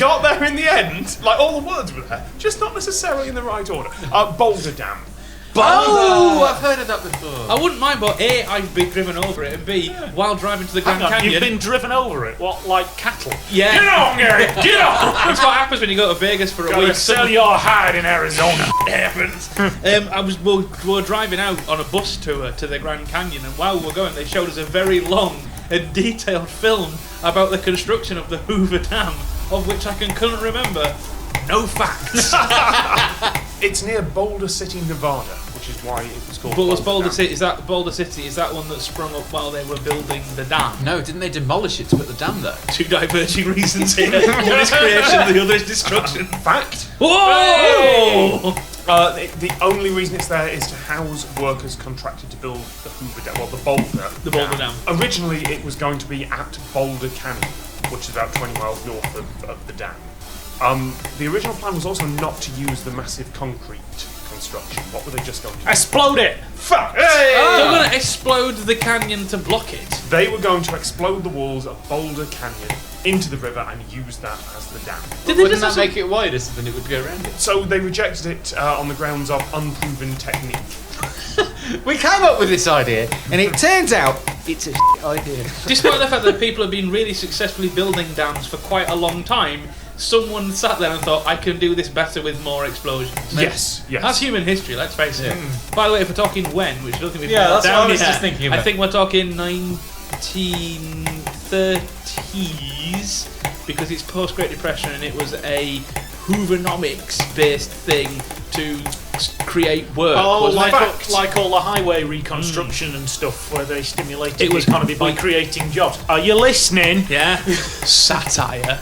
got there in the end. Like, all the words were there, just not necessarily in the right order. Boulder Dam. Oh, I've heard of that before. I wouldn't mind, but A, I've been driven over it, and B, while driving to the Grand Canyon... You've been driven over it? What, like cattle? Yeah. Get on, Gary! Get on! That's what happens when you go to Vegas for a week. Sell your hide in Arizona. It happens. We were driving out on a bus tour to the Grand Canyon, and while we were going, they showed us a very long and detailed film about the construction of the Hoover Dam, of which I couldn't remember no facts. It's near Boulder City, Nevada, which is why it was called Boulder Dam. City, is that Boulder City? Is that one that sprung up while they were building the dam? No, didn't they demolish it to put the dam there? Two diverging reasons here. One is creation, the other is destruction. Fact. Whoa! The only reason it's there is to house workers contracted to build the Hoover Dam, well, the Boulder Dam. Originally, it was going to be at Boulder Canyon, which is about 20 miles north of the dam. The original plan was also not to use the massive concrete construction. What were they just going to do? Explode it! Fuck! They're going to explode the canyon to block it. They were going to explode the walls of Boulder Canyon into the river and use that as the dam. Wouldn't that make it wider so then it would go around it? So they rejected it on the grounds of unproven technique. We came up with this idea, and it turns out it's a shit idea. Despite the fact that people have been really successfully building dams for quite a long time, someone sat there and thought, I can do this better with more explosions. Yes. That's human history, let's face it. By the way, if we're talking when, which I don't think we've that's down what I was yet, just thinking about. I think we're talking 1930s, because it's post-Great Depression and it was a Hoovernomics-based thing to create work. Oh, wasn't like it? all the highway reconstruction and stuff where they stimulated It the was economy by creating jobs. Are you listening? Yeah. Satire.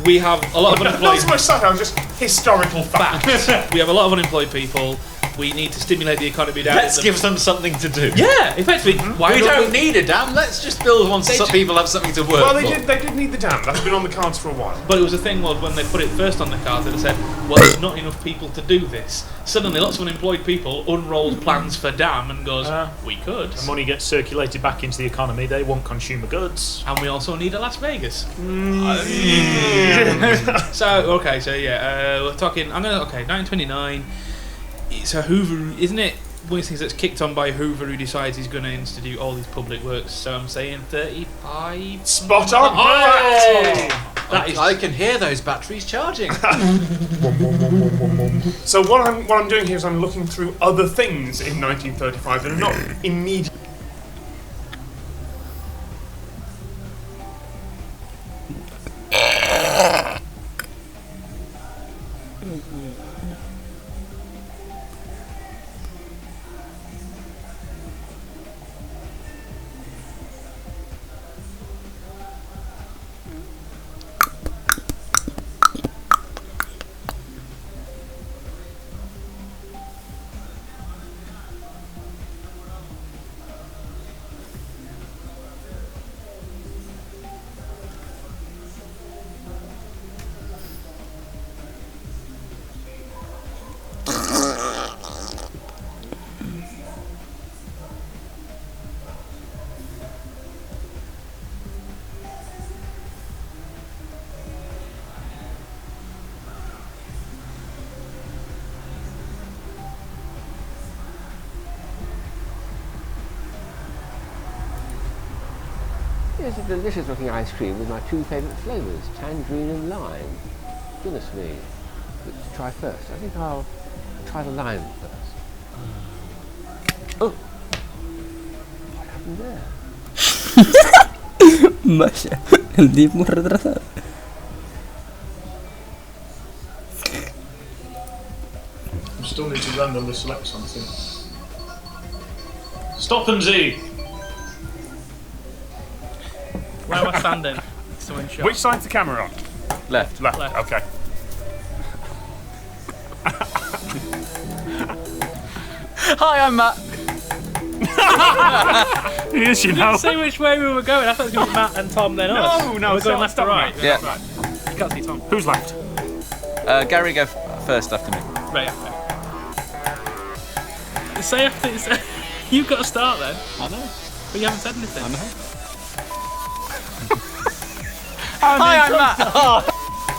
We have a lot of Not unemployed... so much satire, just historical fact. We have a lot of unemployed people. We need to stimulate the economy down. Let's give them something to do. Yeah, effectively. Why We don't need a dam. Let's just build one so people have something to work Well, they for. did need the dam. That's been on the cards for a while. But it was the thing was when they put it first on the cards, they said, well, there's not enough people to do this. Suddenly, lots of unemployed people unrolled plans for dam and goes, we could. The money gets circulated back into the economy. They want consumer goods. And we also need a Las Vegas. So we're talking. 1929. So Hoover, isn't it? One of the things that's kicked on by Hoover, who decides he's going to institute all these public works. So I'm saying 35. Spot on. I can hear those batteries charging. So what I'm doing here is I'm looking through other things in 1935 that are not immediate. Here's a delicious looking ice cream with my two favourite flavours, tangerine and lime. Goodness me. Which to try first? I think I'll try the lime first. Oh! What happened there? Vaya, el tipo retrasado. I still need to randomly select something. Stop and Z! Where am I standing? Someone shot. Which side's the camera on? Left. Left. Left. Okay. Hi, I'm Matt. Yes, you know. Say which way we were going. I thought it was going to be Matt and Tom then us. No, We're going stop, left stop, to right. Matt. Yeah. Right. You can't see Tom. Who's left? Gary, go first after me. Right after. Say after. You've got to start then. I know. But you haven't said anything. I know. Hi, I'm Matt.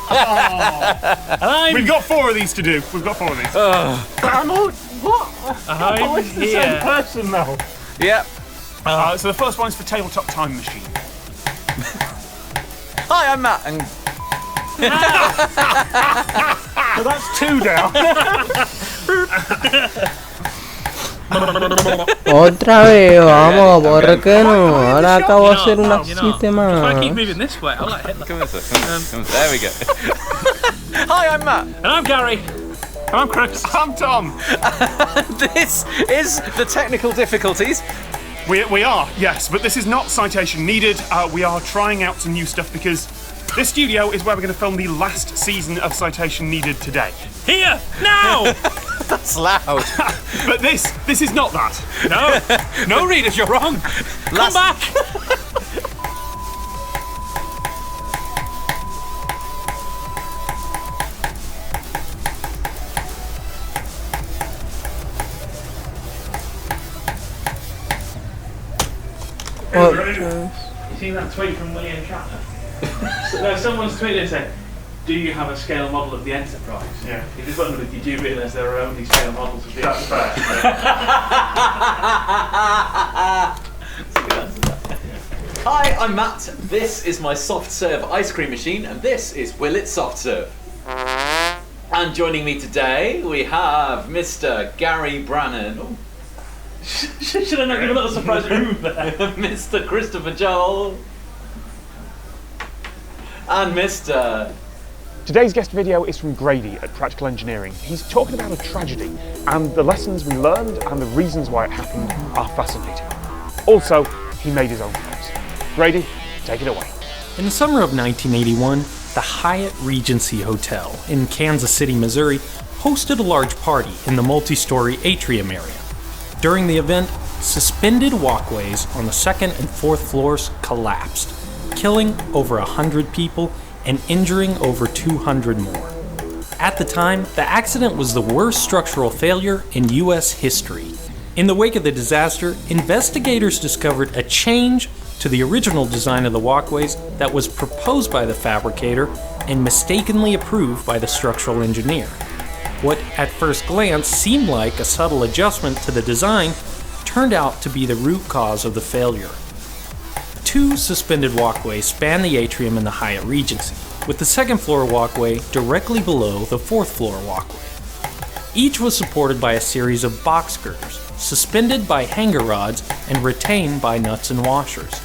I'm We've got 4 of these to do. We've got 4 of these. I'm here. person now. Yep. So the first one's for Tabletop Time Machine. Hi, I'm Matt, and So that's 2 down. Otra vez, vamos, ¿por qué no? Ahora acabo de hacer un If I keep sistema. moving this way, I'll let Hitler. come this way. Come this way. There we go. Hi, I'm Matt. And I'm Gary. I'm Chris. I'm Tom. This is the technical difficulties. We are, yes, but this is not citation needed. We are trying out some new stuff because this studio is where we're going to film the last season of Citation Needed today. Here, now! That's loud. But this is not that. No, readers, you're wrong. Come back. You seen that tweet from William Shatner? Someone's tweeted and said, "Do you have a scale model of the Enterprise?" Yeah. He just wondered if you do realise there are only scale models of the That's Enterprise. fair. Hi, I'm Matt. This is my soft serve ice cream machine, and this is Will It Soft Serve. And joining me today, we have Mr. Gary Brannan. Oh, Should I not give a little surprise move there? Mr. Christopher Joel. And Mr. Today's guest video is from Grady at Practical Engineering. He's talking about a tragedy, and the lessons we learned and the reasons why it happened are fascinating. Also, he made his own films. Grady, take it away. In the summer of 1981, the Hyatt Regency Hotel in Kansas City, Missouri, hosted a large party in the multi-story atrium area. During the event, suspended walkways on the 2nd and 4th floors collapsed, killing over 100 people and injuring over 200 more. At the time, the accident was the worst structural failure in U.S. history. In the wake of the disaster, investigators discovered a change to the original design of the walkways that was proposed by the fabricator and mistakenly approved by the structural engineer. What at first glance seemed like a subtle adjustment to the design turned out to be the root cause of the failure. 2 suspended walkways span the atrium in the Hyatt Regency, with the 2nd floor walkway directly below the 4th floor walkway. Each was supported by a series of box girders, suspended by hanger rods and retained by nuts and washers.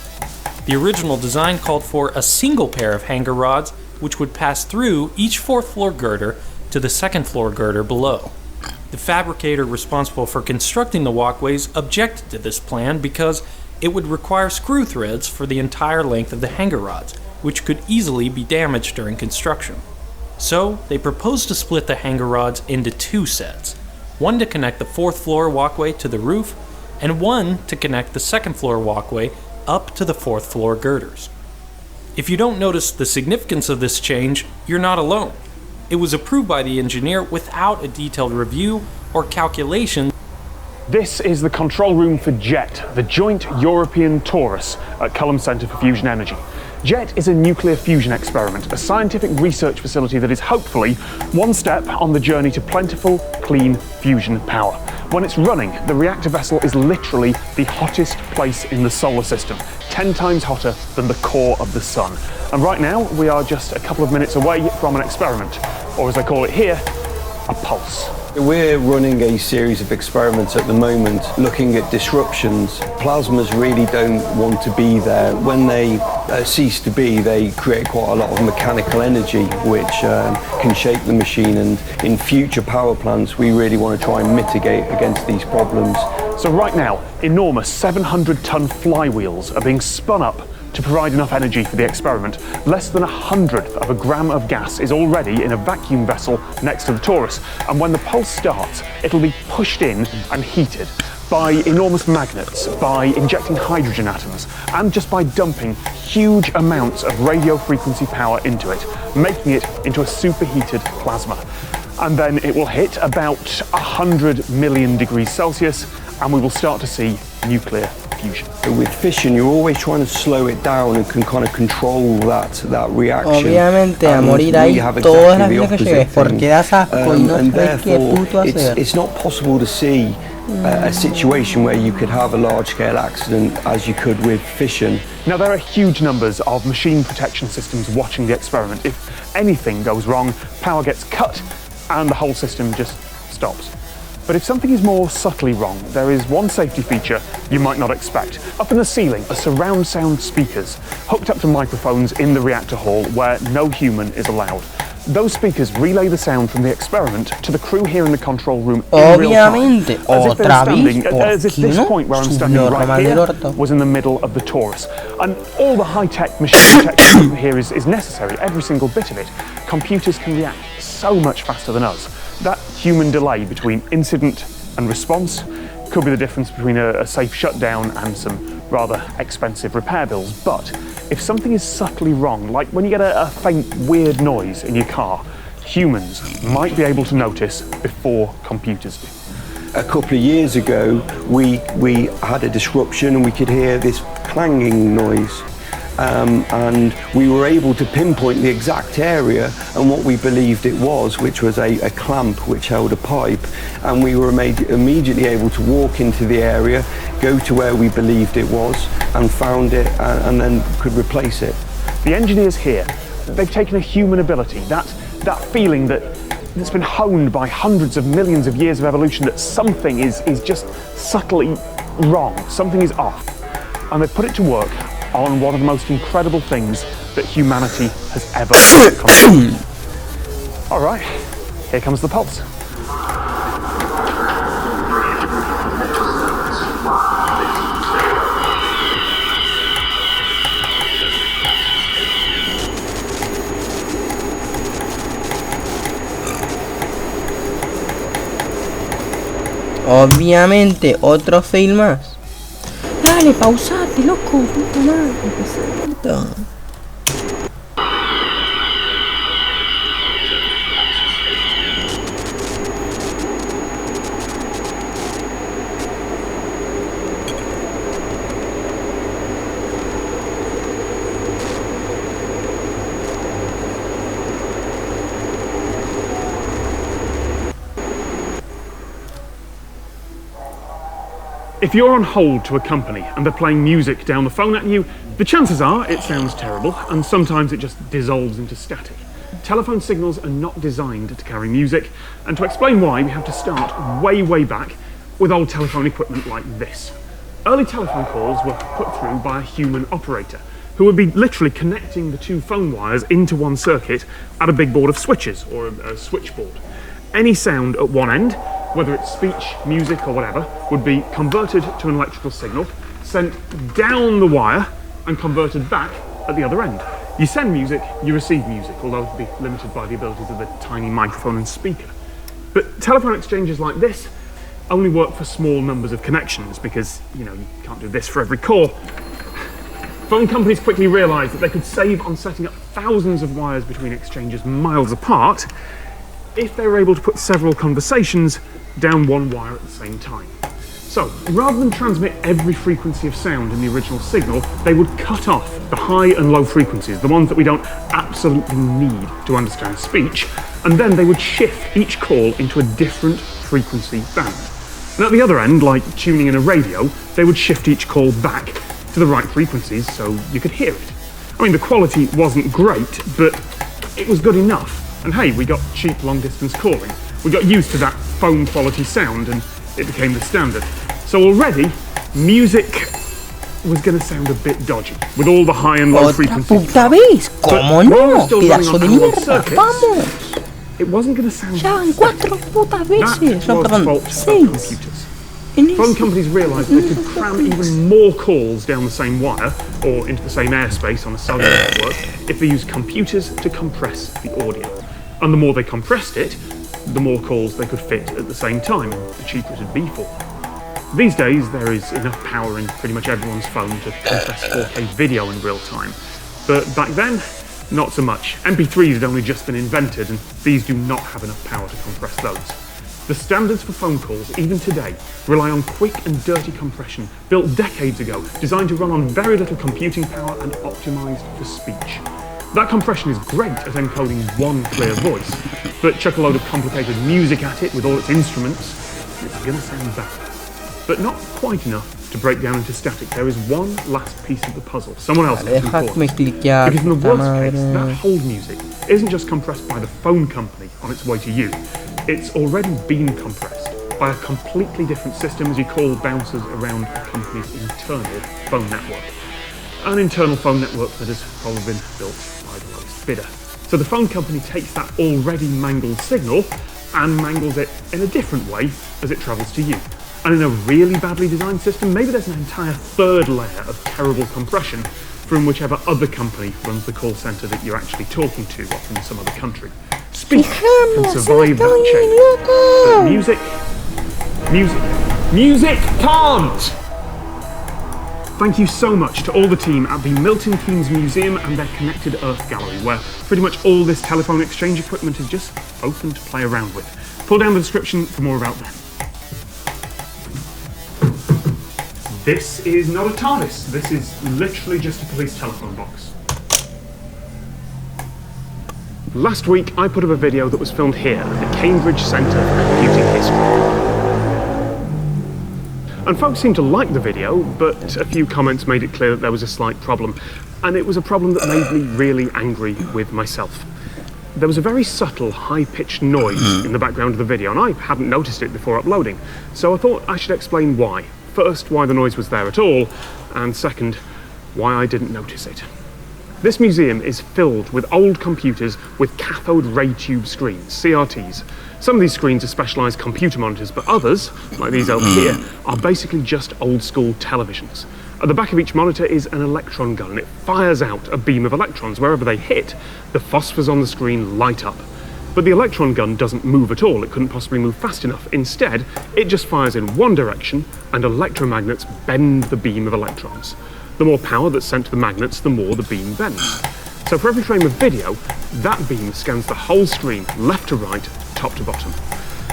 The original design called for a single pair of hanger rods which would pass through each 4th floor girder to the 2nd floor girder below. The fabricator responsible for constructing the walkways objected to this plan because it would require screw threads for the entire length of the hanger rods, which could easily be damaged during construction. So, they proposed to split the hanger rods into 2 sets, one to connect the 4th floor walkway to the roof, and one to connect the 2nd floor walkway up to the 4th floor girders. If you don't notice the significance of this change, you're not alone. It was approved by the engineer without a detailed review or calculation. This is the control room for JET, the Joint European Torus at Culham Centre for Fusion Energy. JET is a nuclear fusion experiment, a scientific research facility that is hopefully one step on the journey to plentiful, clean fusion power. When it's running, the reactor vessel is literally the hottest place in the solar system, 10 times hotter than the core of the sun. And right now, we are just a couple of minutes away from an experiment, or as they call it here, a pulse. We're running a series of experiments at the moment looking at disruptions. Plasmas really don't want to be there. When they cease to be, they create quite a lot of mechanical energy which can shake the machine, and in future power plants we really want to try and mitigate against these problems. So right now, enormous 700-ton flywheels are being spun up to provide enough energy for the experiment. Less than 100th of a gram of gas is already in a vacuum vessel next to the torus, and when the pulse starts, it'll be pushed in and heated by enormous magnets, by injecting hydrogen atoms, and just by dumping huge amounts of radio frequency power into it, making it into a superheated plasma. And then it will hit about 100 million degrees Celsius, and we will start to see nuclear fusion. With fission, you're always trying to slow it down and can kind of control that reaction. Obviamente, a And morir we ahí have todas las exactly the veces que opposite llegues, porque thing. das asco y no And sabes qué therefore, puto hacer. it's not possible to see a situation where you could have a large-scale accident as you could with fission. Now, there are huge numbers of machine protection systems watching the experiment. If anything goes wrong, power gets cut and the whole system just stops. But if something is more subtly wrong, there is one safety feature you might not expect. Up in the ceiling are surround sound speakers hooked up to microphones in the reactor hall where no human is allowed. Those speakers relay the sound from the experiment to the crew here in the control room in real time. Obviamente, As if this point where I'm standing right here was in the middle of the torus. And all the high-tech machine protection here is necessary, every single bit of it. Computers can react so much faster than us. That human delay between incident and response could be the difference between a safe shutdown and some rather expensive repair bills. But if something is subtly wrong, like when you get a faint, weird noise in your car, humans might be able to notice before computers do. A couple of years ago, we had a disruption and we could hear this clanging noise. And we were able to pinpoint the exact area and what we believed it was, which was a clamp which held a pipe, and we were immediately able to walk into the area, go to where we believed it was, and found it, and then could replace it. The engineers here, they've taken a human ability, that feeling that's been honed by hundreds of millions of years of evolution, that something is just subtly wrong, something is off, and they've put it to work on one of the most incredible things that humanity has ever constructed. All right, here comes the pulse. Obviamente, otro fail más. Dale, pausate, loco, puta madre, qué puta. If you're on hold to a company and they're playing music down the phone at you, the chances are it sounds terrible, and sometimes it just dissolves into static. Telephone signals are not designed to carry music, and to explain why, we have to start way back with old telephone equipment like this. Early telephone calls were put through by a human operator, who would be literally connecting the two phone wires into one circuit at a big board of switches, or a switchboard. Any sound at one end, whether it's speech, music or whatever, would be converted to an electrical signal, sent down the wire and converted back at the other end. You send music, you receive music, although it would be limited by the abilities of the tiny microphone and speaker. But telephone exchanges like this only work for small numbers of connections because, you can't do this for every call. Phone companies quickly realised that they could save on setting up thousands of wires between exchanges miles apart if they were able to put several conversations down one wire at the same time. So, rather than transmit every frequency of sound in the original signal, they would cut off the high and low frequencies, the ones that we don't absolutely need to understand speech, and then they would shift each call into a different frequency band. And at the other end, like tuning in a radio, they would shift each call back to the right frequencies so you could hear it. I mean, the quality wasn't great, but it was good enough. And hey, we got cheap long-distance calling. We got used to that phone quality sound and it became the standard. So already, music was going to sound a bit dodgy with all the high and low frequencies. Puta vez, ¿cómo no? Pedazo de mierda, circuits, vamos. it wasn't going to sound Ya van 4 putas veces. that was the fault of 6. computers. Phone companies realised they could cram even more calls down the same wire or into the same airspace on a cellular network if they used computers to compress the audio. And the more they compressed it, the more calls they could fit at the same time, the cheaper it would be for them. These days, there is enough power in pretty much everyone's phone to compress 4K video in real time. But back then, not so much. MP3s had only just been invented, and these do not have enough power to compress those. The standards for phone calls, even today, rely on quick and dirty compression, built decades ago, designed to run on very little computing power and optimized for speech. That compression is great at encoding one clear voice, but chuck a load of complicated music at it with all its instruments, and it's gonna sound better. But not quite enough to break down into static. There is one last piece of the puzzle. Someone else has to Déjame Because in the cliquear, worst case, that madre. hold music isn't just compressed by the phone company on its way to you. It's already been compressed by a completely different system as you call bouncers around the company's internal phone network. An internal phone network that has probably been built by the lowest bidder. So the phone company takes that already mangled signal and mangles it in a different way as it travels to you. And in a really badly designed system, maybe there's an entire third layer of terrible compression from whichever other company runs the call center that you're actually talking to, or from some other country. Speech can survive that chain, but music can't! Thank you so much to all the team at the Milton Keynes Museum and their Connected Earth Gallery, where pretty much all this telephone exchange equipment is just open to play around with. Pull down the description for more about them. This is not a TARDIS. This is literally just a police telephone box. Last week, I put up a video that was filmed here at the Cambridge Centre for Computing History. And folks seemed to like the video, but a few comments made it clear that there was a slight problem. And it was a problem that made me really angry with myself. There was a very subtle, high-pitched noise in the background of the video, and I hadn't noticed it before uploading. So I thought I should explain why. First, why the noise was there at all, and second, why I didn't notice it. This museum is filled with old computers with cathode ray tube screens, CRTs. Some of these screens are specialised computer monitors, but others, like these over here, are basically just old-school televisions. At the back of each monitor is an electron gun, and it fires out a beam of electrons. Wherever they hit, the phosphors on the screen light up. But the electron gun doesn't move at all. It couldn't possibly move fast enough. Instead, it just fires in one direction, and electromagnets bend the beam of electrons. The more power that's sent to the magnets, the more the beam bends. So for every frame of video, that beam scans the whole screen, left to right, top to bottom.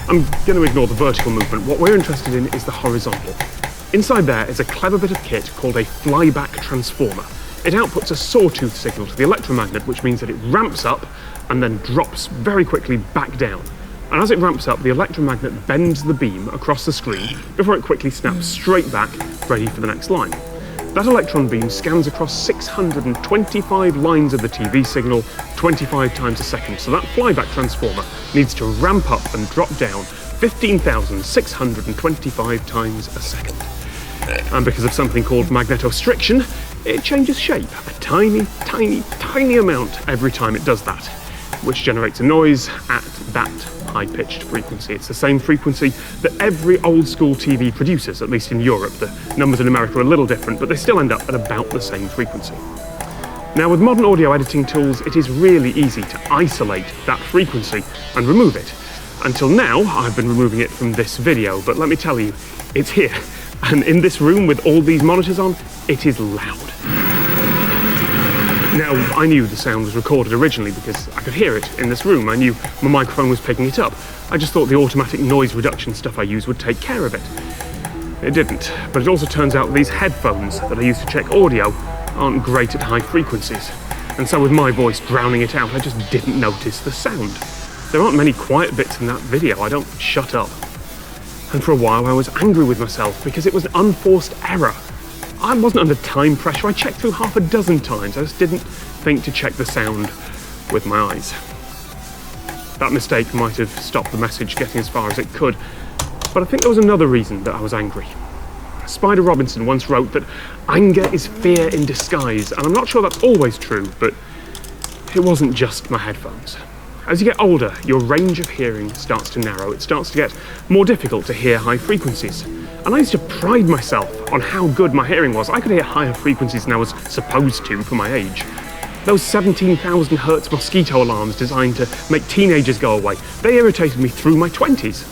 I'm going to ignore the vertical movement. What we're interested in is the horizontal. Inside there is a clever bit of kit called a flyback transformer. It outputs a sawtooth signal to the electromagnet, which means that it ramps up and then drops very quickly back down. And as it ramps up, the electromagnet bends the beam across the screen before it quickly snaps straight back, ready for the next line. That electron beam scans across 625 lines of the TV signal 25 times a second, so that flyback transformer needs to ramp up and drop down 15,625 times a second. And because of something called magnetostriction, it changes shape a tiny, tiny, tiny amount every time it does that, which generates a noise at that high-pitched frequency. It's the same frequency that every old-school TV produces, at least in Europe. The numbers in America are a little different, but they still end up at about the same frequency. Now, with modern audio editing tools, it is really easy to isolate that frequency and remove it. Until now, I've been removing it from this video, but let me tell you, it's here. And in this room with all these monitors on, it is loud. Now, I knew the sound was recorded originally because I could hear it in this room. I knew my microphone was picking it up. I just thought the automatic noise reduction stuff I use would take care of it. It didn't, but it also turns out these headphones that I use to check audio aren't great at high frequencies. And so with my voice drowning it out, I just didn't notice the sound. There aren't many quiet bits in that video. I don't shut up. And for a while I was angry with myself because it was an unforced error. I wasn't under time pressure. I checked through half a dozen times. I just didn't think to check the sound with my eyes. That mistake might have stopped the message getting as far as it could, but I think there was another reason that I was angry. Spider Robinson once wrote that anger is fear in disguise, and I'm not sure that's always true, but it wasn't just my headphones. As you get older, your range of hearing starts to narrow. It starts to get more difficult to hear high frequencies. And I used to pride myself on how good my hearing was. I could hear higher frequencies than I was supposed to for my age. Those 17,000 hertz mosquito alarms designed to make teenagers go away, they irritated me through my 20s.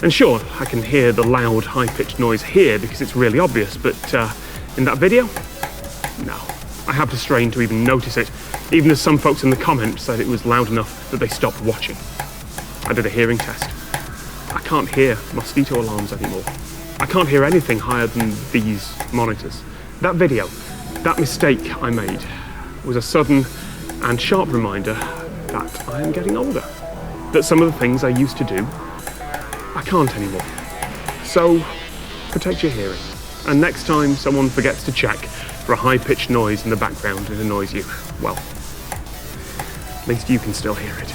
And sure, I can hear the loud, high-pitched noise here because it's really obvious, but in that video, no. I had to strain to even notice it, even as some folks in the comments said it was loud enough that they stopped watching. I did a hearing test. I can't hear mosquito alarms anymore. I can't hear anything higher than these monitors. That video, that mistake I made, was a sudden and sharp reminder that I am getting older. That some of the things I used to do, I can't anymore. So, protect your hearing. And next time someone forgets to check for a high-pitched noise in the background that annoys you, well, at least you can still hear it.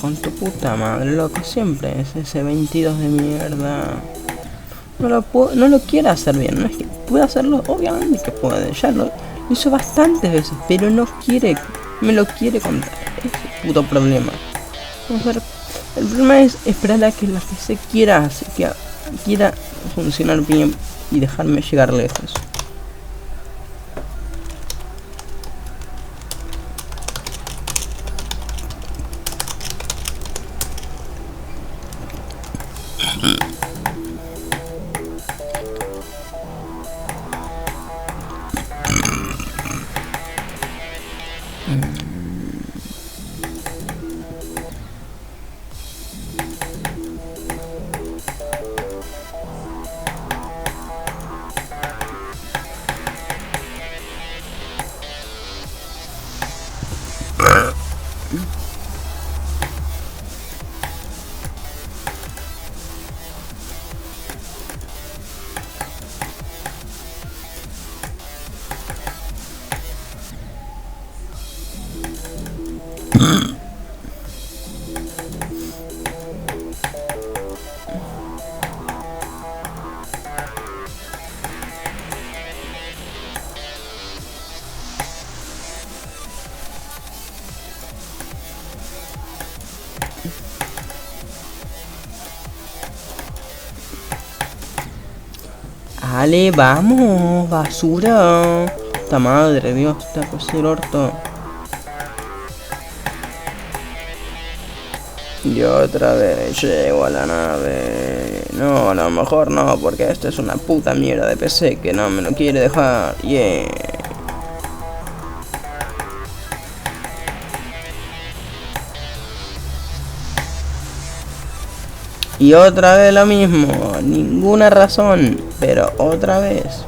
Con tu puta madre, loco, siempre es ese 22 de mierda. No lo quiere hacer bien, no es que puede hacerlo, obviamente que puede, ya lo hizo bastantes veces, pero no quiere, me lo quiere contar, es el puto problema. Vamos a ver, el problema es esperar a que la PC quiera funcionar bien y dejarme llegar lejos. Dale, vamos, basura. Puta madre, Dios, te ha puesto el orto. Y otra vez llego a la nave. No, a lo mejor no, porque esto es una puta mierda de PC que no me lo quiere dejar. Yeah. Y otra vez lo mismo, ninguna razón, pero otra vez.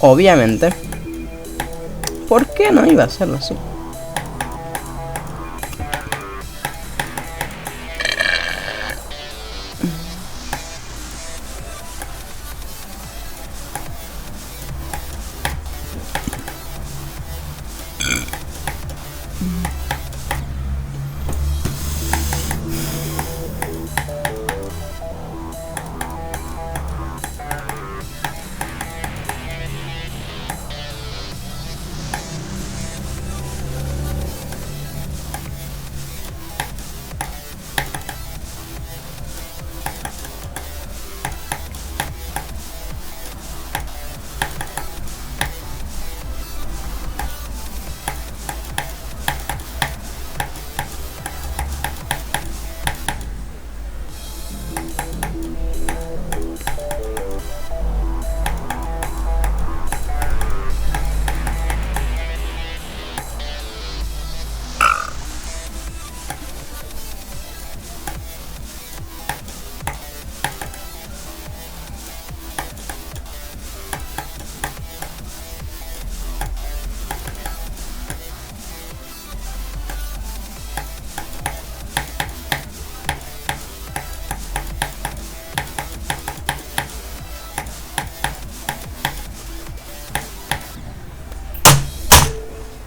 Obviamente. ¿Por qué no iba a hacerlo así?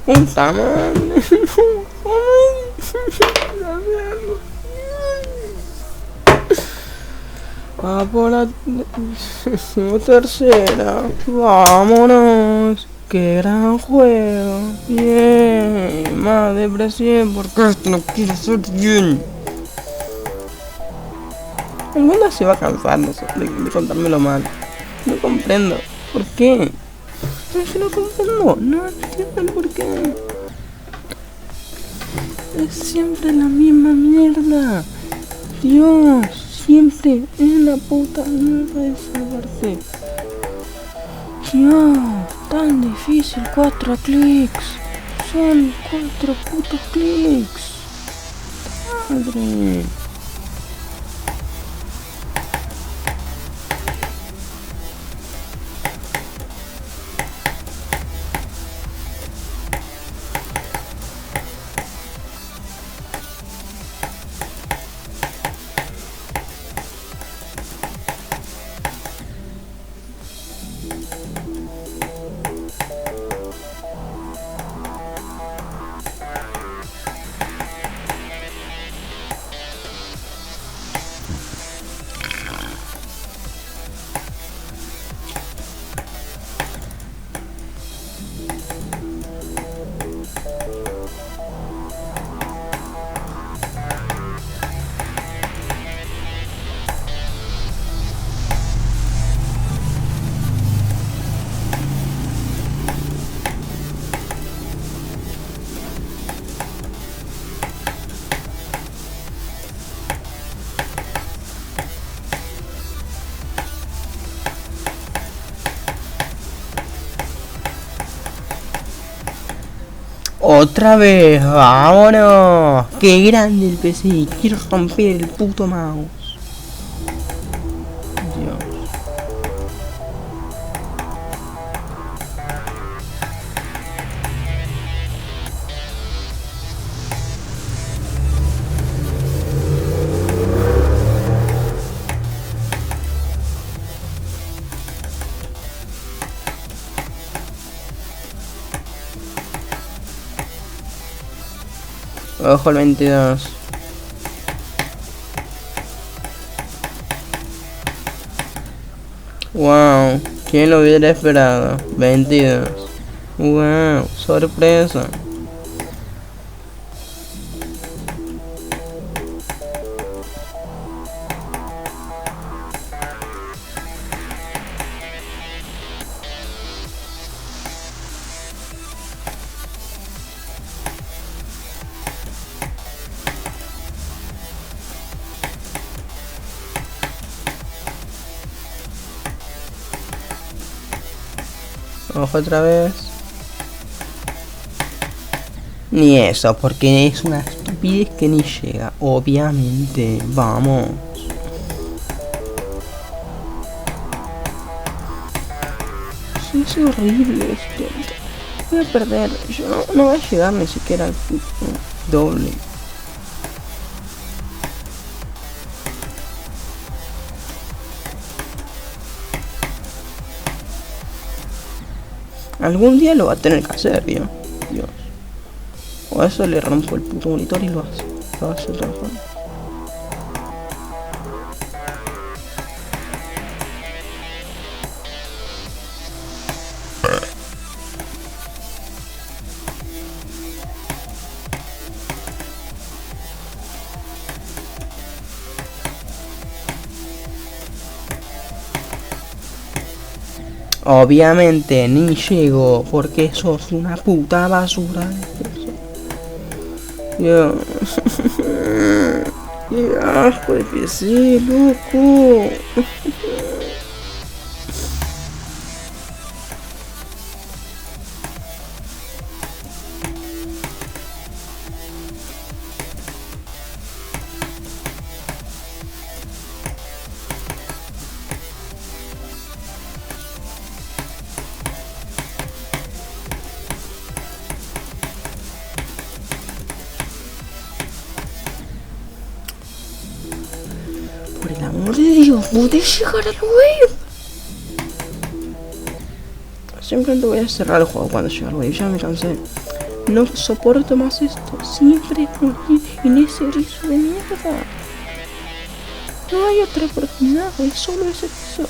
Puta madre. Va por la tercera. Vámonos. Qué gran juego. Bien. Más depresión porque esto no quiere ser bien. Algún día se va a cansar de contármelo mal. No comprendo. ¿Por qué? No, yo no comprendo. No entiendo por qué. Es siempre la misma mierda. Dios, siempre es la puta mierda esa parte. Dios, tan difícil, 4 clics. Son 4 putos clics. Madre. Otra vez, vámonos. Qué grande el PC. Quiero romper el puto mouse. Dios. Ojo el 22. Wow, ¿quién lo hubiera esperado? 22. Wow, sorpresa. Ojo otra vez. Ni eso, porque es una estupidez que ni llega. Obviamente, vamos. es horrible esto. Voy a perder. Yo no voy a llegar ni siquiera al puto doble. Algún día lo va a tener que hacer, Dios. O a eso le rompo el puto monitor y lo hace. Lo hace de otra forma. Obviamente ni llego porque sos una puta basura. Yo. Qué asco de PC, loco. Por el amor de Dios, ¿puedes llegar al wave? Simplemente voy a cerrar el juego cuando llegue al wave, ya me cansé. No soporto más esto, siempre morir en ese erizo de mierda. No hay otra oportunidad, es solo ese erizo.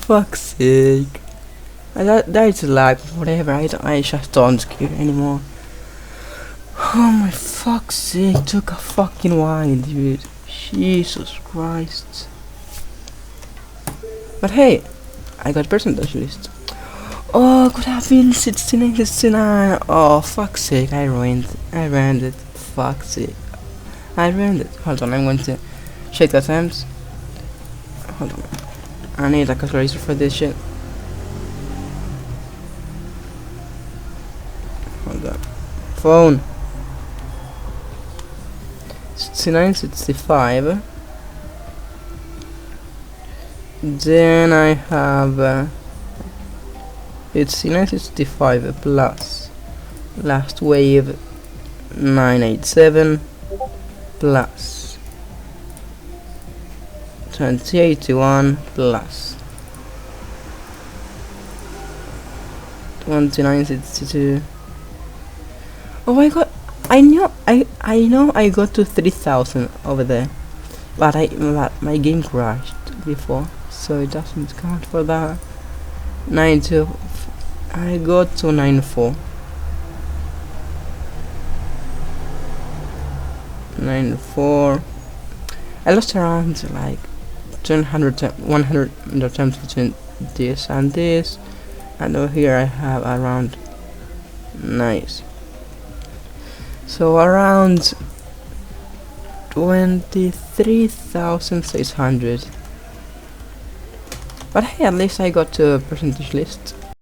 Fuck's sake. That's lag, whatever, I just don't care anymore. Oh my fuck's sake, took a fucking while, dude. Jesus Christ. But hey, I got percentage list. Oh, could have been 69, 69. Oh, fuck's sake, I ruined it. Fuck's sake. I ruined it. Hold on, I'm going to check the times. Hold on. I need a calculator for this shit. Hold on. Phone. 69, 65. Then I have 69, 65 plus last wave 987 plus 2081 plus 2962. Oh my god, I know I got to 3000 over there, but my game crashed before, so it doesn't count for that. 92, I got to 94. 94. I lost around like 100 attempts between this and this, and over here I have around, nice, so around 23,600. But hey, at least I got to a percentage list.